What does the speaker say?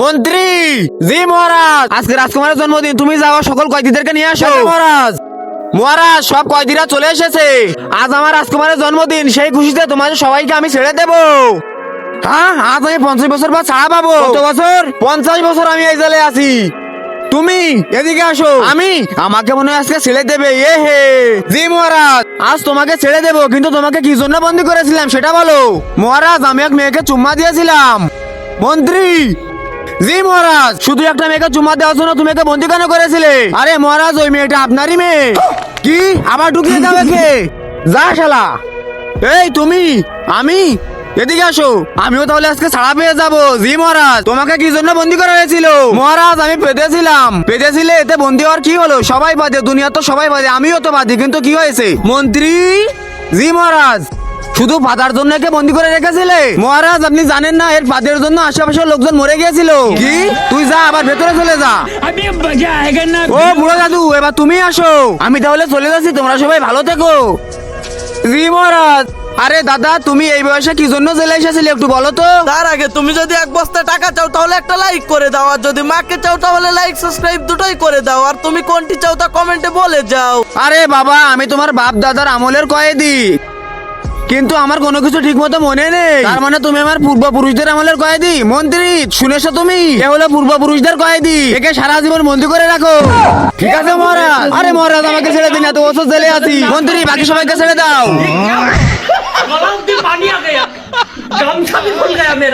মন্ত্রী। জি মহারাজ। আজকে রাজকুমারের জন্মদিন, তুমি যাও সকল কয়েদিদেরকে নিয়ে আসো। মহারাজ। মহারাজ, সব কয়েদিরা চলে এসেছে। আজ আমার রাজকুমারের জন্মদিন, সেই খুশিতে তোমাদের সবাইকে আমি ছেড়ে দেবো। হ্যাঁ, আজ আমি 50 বছর পর ছাড়া পাবো। কত বছর? 50 বছর আমি এই জেলে আছি। তুমি এদিকে আসো। আমাকে মনে হয় আজকে ছেড়ে দেবে। এ হে। জি মহারাজ, আজ তোমাকে ছেড়ে দেবো, কিন্তু তোমাকে কি জন্য বন্দি করেছিলাম সেটা বলো। মহারাজ, আমি এক মেয়েকে চুম্মা দিয়েছিলাম। মন্ত্রী। জি মহারাজ, শুধু একটা মেয়েকে চুম্মা দেওয়ার জন্য তুমি একে বন্দি কেন করেছিলে? আরে মহারাজ, ওই মেয়েটা আপনারই মেয়ে। কি? আবার ঢুকিয়ে যাবে কে? যা শালা। এই তুমি, আমি এদিকে আসো। আমিও তাহলে আজকে ছাড়া পেয়ে যাবো। জি মহারাজ, তোমাকে কি জন্য বন্দি করা হয়েছিল? মহারাজ, আমি পেতেছিলাম। পেতেছিলে, এতে বন্দি হওয়ার কি হলো? সবাই বাদে, দুনিয়া তো সবাই বাদে, আমিও তো বাদী, কিন্তু কি হয়েছে? মন্ত্রী। জি মহারাজ, শুধু ফাদার জন্য একে বন্দি করে রেখেছিলে? মহারাজ, আপনি জানেন না, এর ফাদের জন্য আশেপাশের লোকজন মরে গিয়েছিল। কি? তুই যা, আবার ভেতরে চলে যা। अभी मजा आएगा ना। ও বুড়ো দাদু, এবার তুমি আসো। আমি তাহলে চলে যাচ্ছি, তোমরা সবাই ভালো থেকো। জি মহারাজ। আরে দাদা, তুমি এই বয়সে কি জন্য জেলে এসেছিলে একটু বলো তো। তার আগে তুমি যদি এক বস্তা টাকা চাও তাহলে একটা লাইক করে দাও, আর যদি মাকে চাও তাহলে লাইক সাবস্ক্রাইব দুটোই করে দাও, আর তুমি কোনটি চাও তা কমেন্টে বলে যাও। আরে বাবা, আমি তোমার বাপ দাদার আমলের কয়েদি, কিন্তু আমার কোনো কিছু ঠিক মতো মনে নেই। তার মানে তুমি আমার পূর্বপুরুষদের আমলের কয়েদি? মন্ত্রী, শুনেছো তুমি? এ হলো পূর্বপুরুষদের কয়েদি, একে সারা জীবন বন্দি করে রাখো। ঠিক আছে মহারাজ। আরে মহারাজ, আমাকে ছেড়ে দিন, এত বছর জেলে আছি। মন্ত্রী, বাকি সবাইকে ছেড়ে দাও। गलाव में पानी आ गया, गमछा भी खुल गया मेरा।